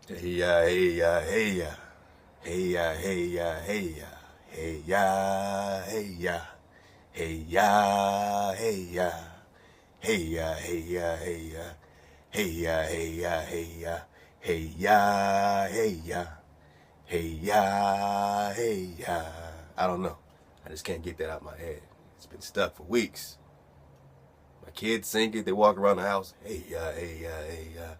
Hey ya, hey ya, hey ya, hey ya, hey ya, hey ya, hey ya, hey ya, hey ya, hey ya, hey ya, hey ya, hey ya, hey ya, hey ya, hey ya, hey ya, hey ya, hey ya, hey ya. I don't know. I just can't get that out of my head. It's been stuck for weeks. My kids sing it. They walk around the house. Hey ya, hey ya, hey ya,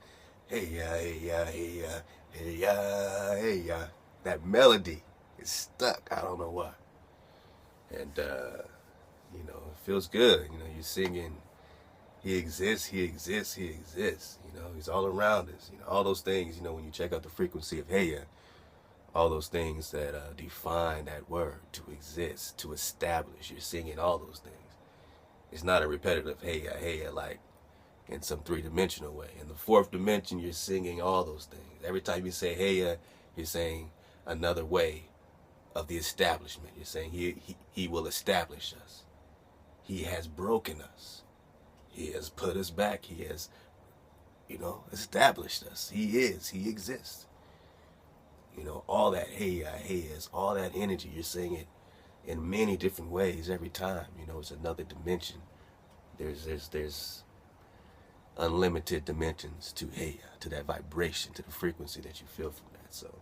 hey ya, hey ya, hey ya, hey ya, hey ya. That melody is stuck. I don't know why. And it feels good. You're singing. He exists. He exists. He exists. He's all around us. All those things. When you check out the frequency of hey ya, all those things that define that word to exist, to establish. You're singing all those things. It's not a repetitive hey ya like in some three-dimensional way. In the fourth dimension, you're singing all those things. Every time you say hey, you're saying another way of the establishment. You're saying he will establish us. He has broken us. He has put us back. He has, established us. He exists. All that hey is, all that energy, you're saying it in many different ways every time. It's another dimension. There's unlimited dimensions to hey, to that vibration, to the frequency that you feel from that. So,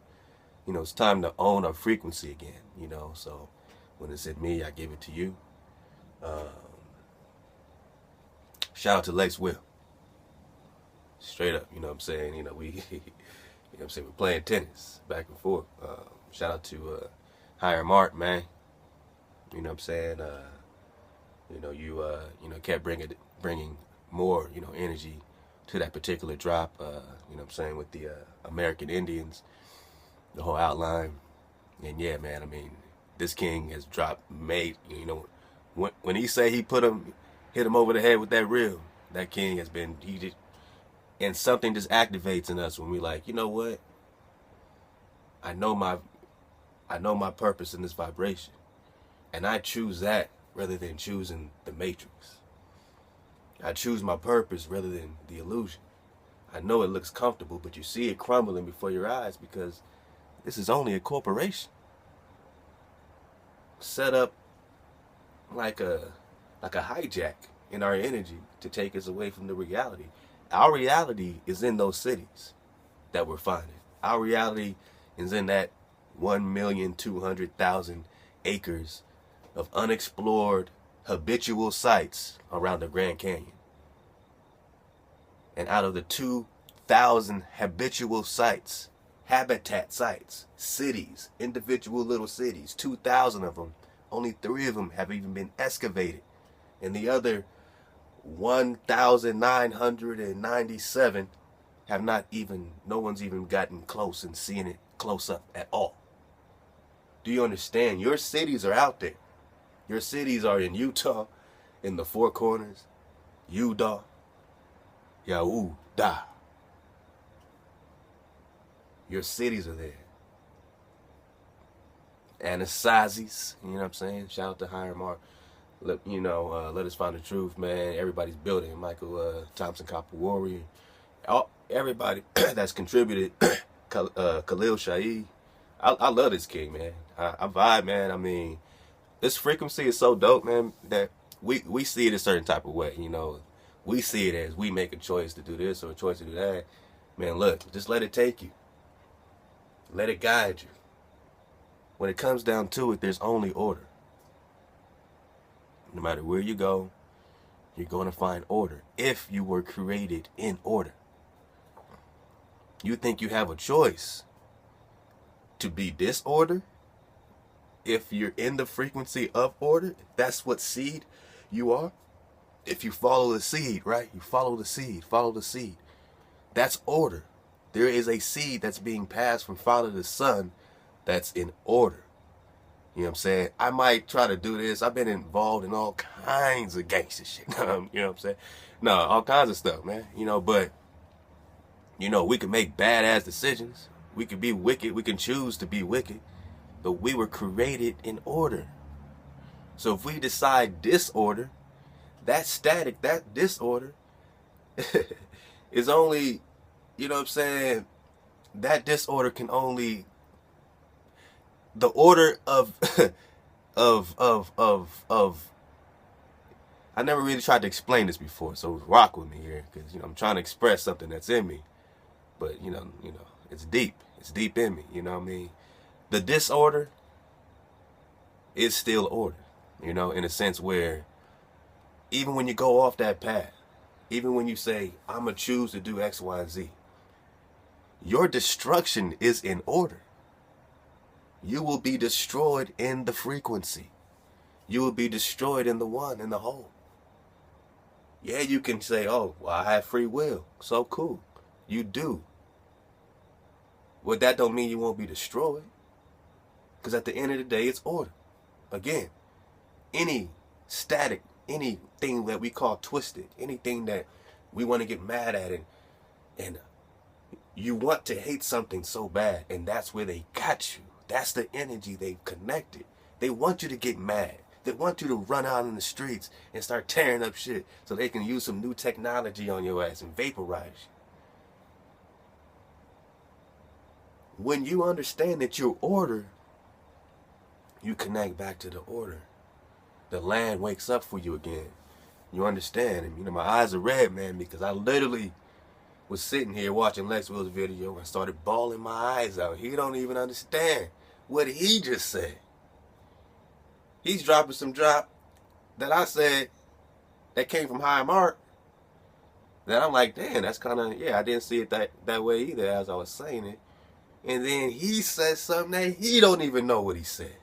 it's time to own our frequency again. So when it's in me, I give it to you. Shout out to Lex Will. Straight up, you know what I'm saying? We're playing tennis back and forth. Shout out to Higher Mark, man. You know what I'm saying? Kept bringing more, energy to that particular drop. With the American Indians, the whole outline. And yeah, man, this king has when he say hit him over the head with that reel, that king has been, and something just activates in us when we like, you know what? I know my purpose in this vibration. And I choose that rather than choosing the matrix. I choose my purpose rather than the illusion. I know it looks comfortable, but you see it crumbling before your eyes because this is only a corporation set up like a hijack in our energy to take us away from the reality. Our reality is in those cities that we're finding. Our reality is in that 1,200,000 acres of unexplored habitual sites around the Grand Canyon. And out of the 2,000 habitual sites, habitat sites, cities, individual little cities, 2,000 of them, only 3 of them have even been excavated. And the other 1,997 have no one's even gotten close and seen it close up at all. Do you understand? Your cities are out there. Your cities are in Utah, in the Four Corners, Utah, Yahuda. Your cities are there. Anasazis, you know what I'm saying? Shout out to Higher Mark. Let us find the truth, man. Everybody's building. Michael Thompson, Copper Warrior. Everybody that's contributed. Khalil Shaheed. I love this king, man. I vibe, man. This frequency is so dope, man, that we see it a certain type of way. We see it as we make a choice to do this or a choice to do that. Man, look, just let it take you. Let it guide you. When it comes down to it, there's only order. No matter where you go, you're going to find order if you were created in order. You think you have a choice to be disorder if you're in the frequency of order? That's what seed you are. If you follow the seed, right? You follow the seed. That's order. There is a seed that's being passed from father to son that's in order. You know what I'm saying? I might try to do this. I've been involved in all kinds of gangster shit. You know what I'm saying? No, all kinds of stuff, man. But we can make badass decisions. We can be wicked. We can choose to be wicked. But we were created in order. So if we decide disorder, that static, that disorder is only, that disorder can only, the order of of I never really tried to explain this before, so rock with me here, because I'm trying to express something that's in me, but it's deep in me. You know what I mean? The disorder is still order, in a sense where even when you go off that path, even when you say I'm gonna choose to do X, Y, and Z, your destruction is in order. You will be destroyed in the frequency. You will be destroyed in the one, in the whole. Yeah, you can say, oh, well, I have free will. So cool. You do. Well, that don't mean you won't be destroyed. Because at the end of the day, it's order. Again, any static, anything that we call twisted, anything that we want to get mad at, and you want to hate something so bad, and that's where they got you. That's the energy they've connected. They want you to get mad. They want you to run out in the streets and start tearing up shit so they can use some new technology on your ass and vaporize you. When you understand that you're order, you connect back to the order. The land wakes up for you again. You understand? And my eyes are red, man, because I literally was sitting here watching Lex Will's video and started bawling my eyes out. He don't even understand what he just said. He's dropping some drop that I said that came from high mark. That I'm like, damn, that's kind of, I didn't see it that way either as I was saying it. And then he said something that he don't even know what he said.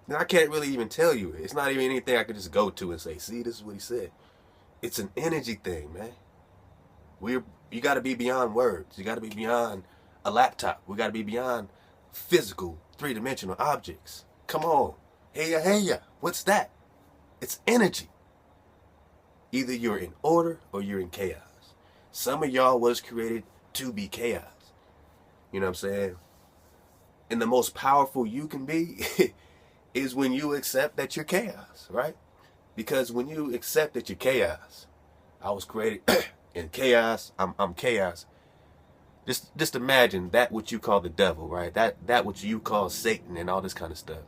And I can't really even tell you it. It's not even anything I could just go to and say, see, this is what he said. It's an energy thing, man. You got to be beyond words. You got to be beyond a laptop. We got to be beyond physical, three-dimensional objects. Come on. Hey ya. What's that? It's energy. Either you're in order or you're in chaos. Some of y'all was created to be chaos. You know what I'm saying? And the most powerful you can be is when you accept that you're chaos, right? Because when you accept that you're chaos, I was created in chaos, I'm chaos. Just imagine that what you call the devil, right? That what you call Satan and all this kind of stuff.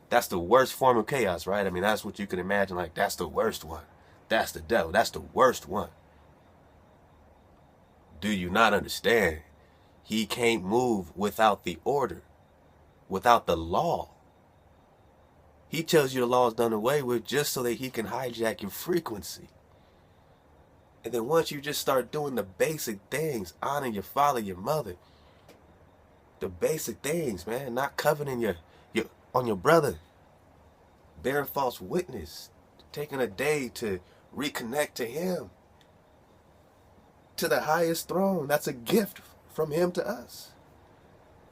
That's the worst form of chaos, right? I mean, that's what you can imagine, like, that's the worst one. That's the devil. That's the worst one. Do you not understand? He can't move without the order, without the law. He tells you the law is done away with just so that he can hijack your frequency. And then once you just start doing the basic things, honoring your father, your mother, the basic things, man, not coveting on your brother, bearing false witness, taking a day to reconnect to him, to the highest throne. That's a gift from him to us.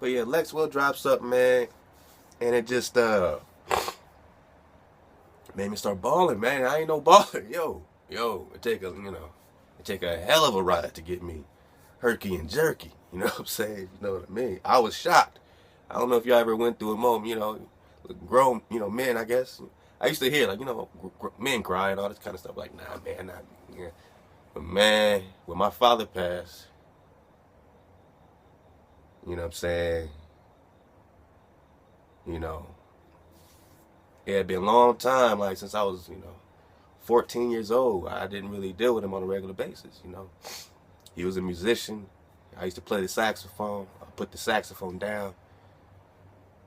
But yeah, Lex will drop something, man, and it just made me start balling, man. I ain't no baller. Yo, it take a hell of a ride to get me herky and jerky. You know what I'm saying? You know what I mean? I was shocked. I don't know if y'all ever went through a moment, grown, men, I guess. I used to hear, like, men cry and all this kind of stuff. Like, nah, man, not, yeah. But, man, when my father passed, you know what I'm saying? It had been a long time, like, since I was, 14 years old. I didn't really deal with him on a regular basis, He was a musician. I used to play the saxophone. I put the saxophone down,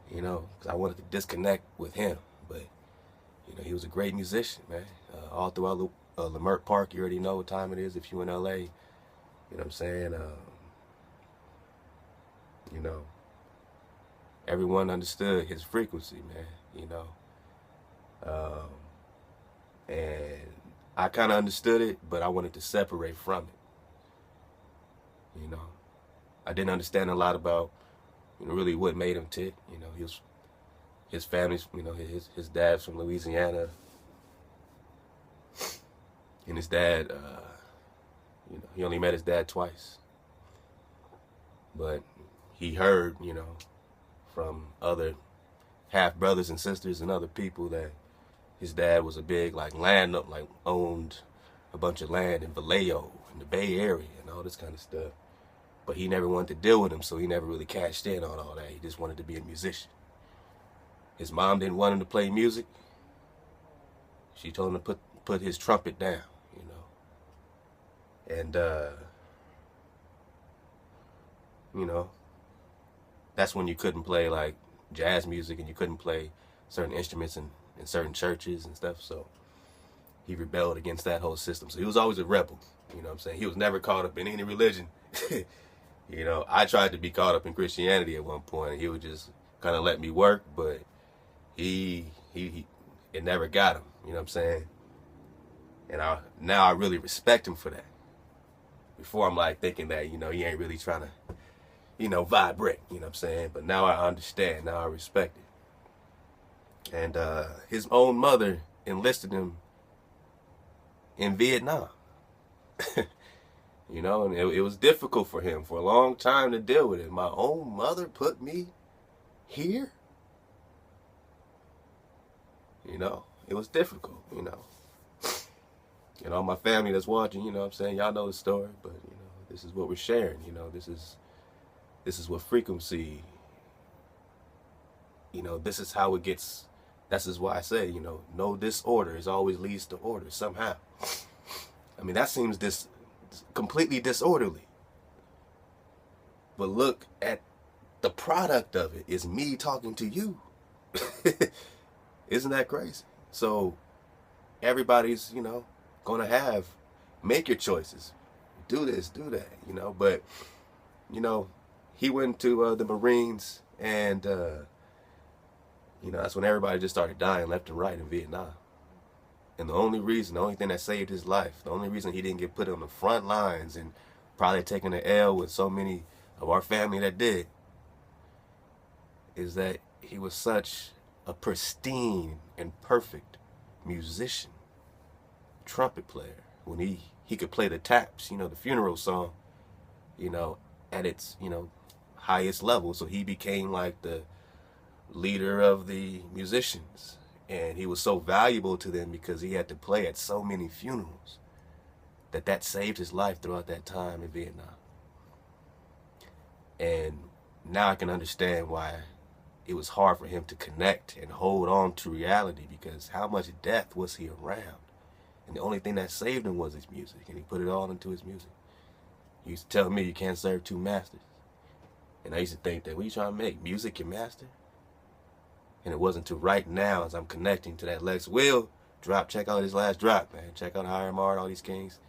because I wanted to disconnect with him. But, he was a great musician, man. All throughout Leimert Park, you already know what time it is if you're in L.A. You know what I'm saying? Everyone understood his frequency, man, and I kind of understood it, but I wanted to separate from it. I didn't understand a lot about, really what made him tick. His family's, his dad's from Louisiana, and his dad, he only met his dad twice, but he heard, from other half brothers and sisters and other people that his dad was a big, owned a bunch of land in Vallejo in the Bay Area and all this kind of stuff. But he never wanted to deal with him, so he never really cashed in on all that. He just wanted to be a musician. His mom didn't want him to play music. She told him to put his trumpet down, you know. And, you know, that's when you couldn't play like jazz music and you couldn't play certain instruments in certain churches and stuff. So he rebelled against that whole system. So he was always a rebel, you know what I'm saying? He was never caught up in any religion. You know, I tried to be caught up in Christianity at one point, and he would just kind of let me work, but it never got him, you know what I'm saying? And now I really respect him for that. Before I'm like thinking that, you know, he ain't really trying to, you know, vibrate, you know what I'm saying? But now I understand, now I respect it. And his own mother enlisted him in Vietnam. You know, and it was difficult for him for a long time to deal with it. My own mother put me here? You know, it was difficult, you know. You know, my family that's watching, you know what I'm saying, y'all know the story, but, you know, this is what we're sharing, you know, this is what frequency, you know, this is how it gets, this is why I say, you know, no disorder is always leads to order somehow. I mean, that seems completely disorderly. But look at the product of it is me talking to you. Isn't that crazy? So everybody's, you know, gonna make your choices. Do this, do that, you know. But, you know, he went to the Marines, and, you know, that's when everybody just started dying left and right in Vietnam. And the only thing that saved his life, the only reason he didn't get put on the front lines and probably taking the L with so many of our family that did, is that he was such a pristine and perfect musician, trumpet player. When he could play the taps, you know, the funeral song, you know, at its, you know, highest level. So he became like the leader of the musicians. And he was so valuable to them because he had to play at so many funerals that saved his life throughout that time in Vietnam. And now I can understand why it was hard for him to connect and hold on to reality, because how much death was he around? And the only thing that saved him was his music, and he put it all into his music. He used to tell me, you can't serve two masters. And I used to think that, what are you trying to make? Music your master? And it wasn't until right now, as I'm connecting to that Lex Will drop, check out his last drop, man. Check out Higher Mart, all these kings.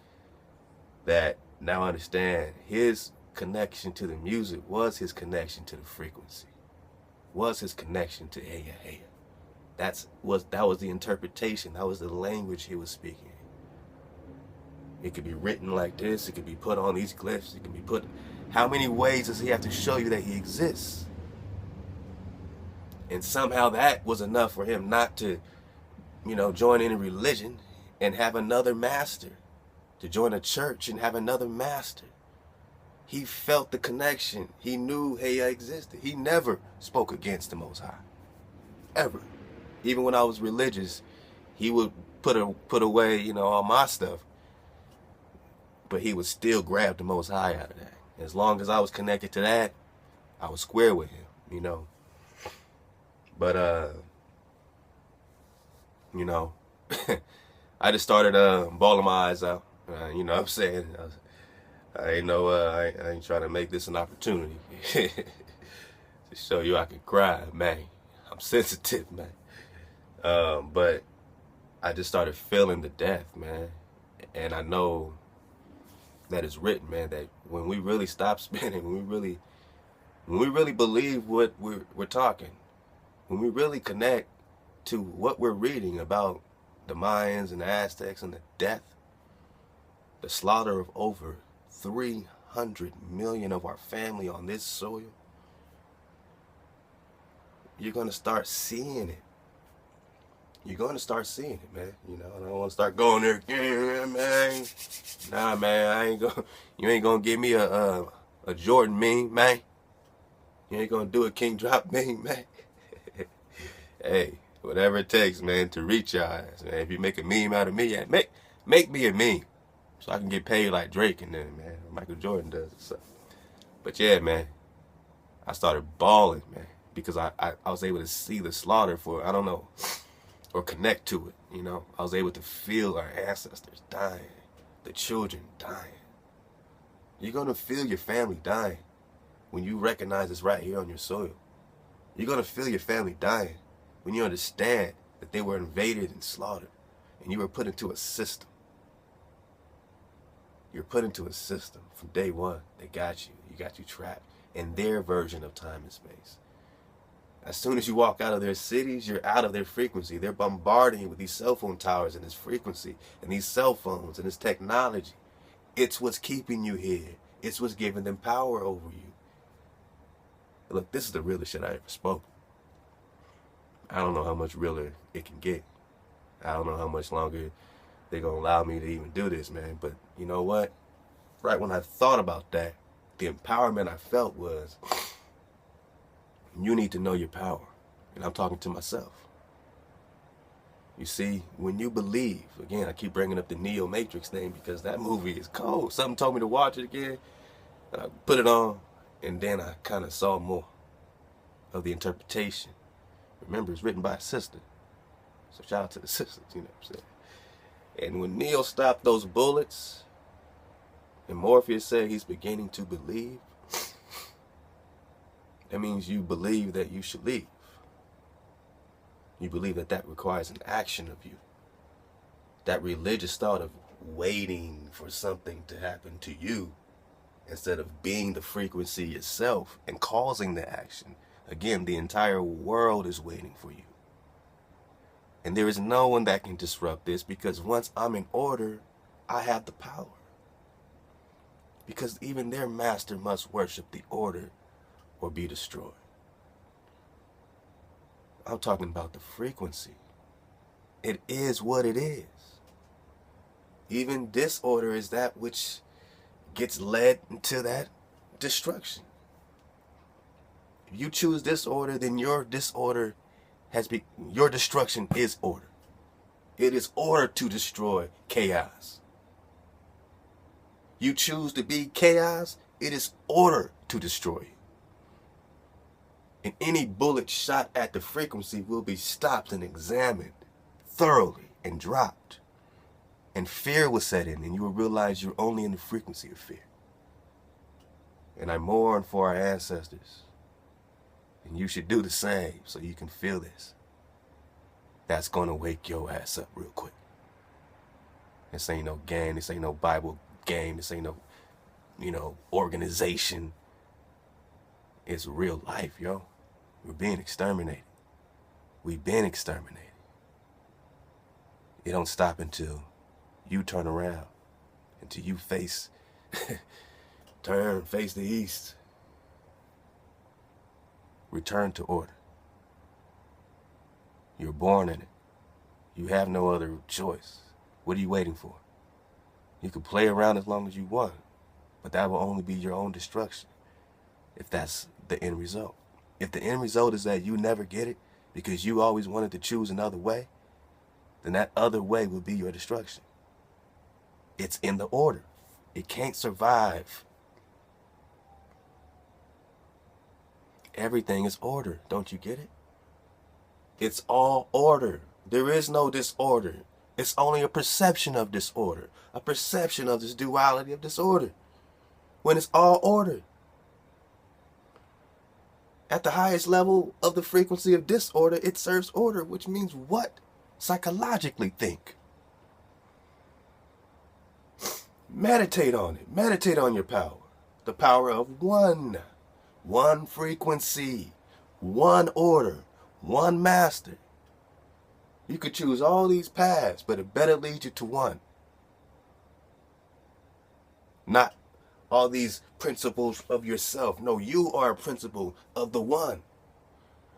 That now I understand his connection to the music was his connection to the frequency. Was his connection to hey, hey. That was the interpretation. That was the language he was speaking. It could be written like this. It could be put on these glyphs. It can be put. How many ways does he have to show you that he exists? And somehow that was enough for him not to, you know, join any religion and have another master. To join a church and have another master. He felt the connection. He knew Heya existed. He never spoke against the Most High. Ever. Even when I was religious, he would put away, you know, all my stuff. But he would still grab the Most High out of that. As long as I was connected to that, I was square with him, you know. But, you know, I just started bawling my eyes out. You know what I'm saying? I ain't trying to make this an opportunity to show you I can cry, man. I'm sensitive, man. But I just started feeling the death, man. And I know that it's written, man, that when we really stop spinning, when we really believe what we're talking, when we really connect to what we're reading about the Mayans and the Aztecs and the death, the slaughter of over 300 million of our family on this soil, you're going to start seeing it. You're going to start seeing it, man. You know, I don't want to start going there, yeah, man. Nah, man, you ain't going to give me a Jordan meme, man. You ain't going to do a kingdrop meme, man. Hey, whatever it takes, man, to reach your eyes, man. If you make a meme out of me, yeah, make me a meme. So I can get paid like Drake and then, man, Michael Jordan does it. So But yeah, man, I started bawling, man, because I was able to see the slaughter for, I don't know, or connect to it, you know. I was able to feel our ancestors dying, the children dying. You're going to feel your family dying when you recognize it's right here on your soil. You're going to feel your family dying when you understand that they were invaded and slaughtered and you were put into a system. You're put into a system from day one. They got you. You got you trapped in their version of time and space. As soon as you walk out of their cities, you're out of their frequency. They're bombarding you with these cell phone towers and this frequency and these cell phones and this technology. It's what's keeping you here. It's what's giving them power over you. Look, this is the realest shit I ever spoke. I don't know how much realer it can get. I don't know how much longer they're going to allow me to even do this, man. But you know what? Right when I thought about that, the empowerment I felt was, you need to know your power. And I'm talking to myself. You see, when you believe, again, I keep bringing up the Neo Matrix thing because that movie is cold. Something told me to watch it again. And I put it on, and then I kind of saw more of the interpretation. Remember, it's written by a sister. So shout out to the sisters, you know what I'm saying? And when Neo stopped those bullets, and Morpheus said he's beginning to believe, that means you believe that you should leave. You believe that that requires an action of you. That religious thought of waiting for something to happen to you instead of being the frequency yourself and causing the action. Again, the entire world is waiting for you. And there is no one that can disrupt this because once I'm in order, I have the power. Because even their master must worship the order or be destroyed. I'm talking about the frequency. It is what it is. Even disorder is that which gets led into that destruction. If you choose disorder, then your disorder your destruction is order. It is order to destroy chaos. You choose to be chaos, it is order to destroy you. And any bullet shot at the frequency will be stopped and examined thoroughly and dropped. And fear will set in, and you will realize you're only in the frequency of fear. And I mourn for our ancestors. And you should do the same so you can feel this. That's going to wake your ass up real quick. This ain't no game. This ain't no Bible game. This ain't no, organization. It's real life, yo. We're being exterminated. We've been exterminated. It don't stop until you turn around, until you face the east. Return to order. You're born in it. You have no other choice. What are you waiting for? You can play around as long as you want, but that will only be your own destruction if that's the end result. If the end result is that you never get it because you always wanted to choose another way, then that other way will be your destruction. It's in the order. It can't survive. Everything is order. Don't you get it? It's all order. There is no disorder. It's only a perception of disorder. A perception of this duality of disorder. When it's all order. At the highest level of the frequency of disorder, it serves order, which means what? Psychologically think. Meditate on it. Meditate on your power. The power of one. One frequency. One order. One master. You could choose all these paths, but it better lead you to one. Not all these principles of yourself. No, you are a principle of the one.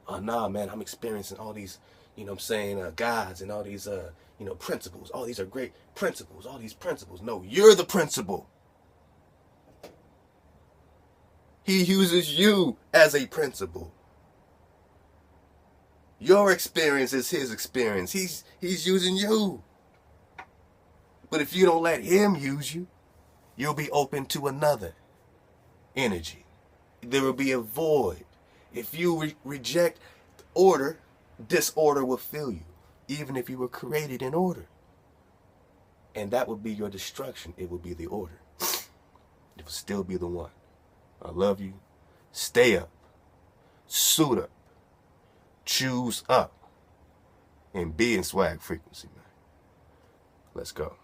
Oh, nah, man, I'm experiencing all these, gods and all these, principles. All these are great principles, all these principles. No, you're the principle. He uses you as a principle. Your experience is his experience. He's using you. But if you don't let him use you, you'll be open to another energy, there will be a void. If you reject order, disorder will fill you, even if you were created in order. And that would be your destruction. It would be the order. It will still be the one. I love you. Stay up. Suit up. Choose up. And be in swag frequency, man. Let's go.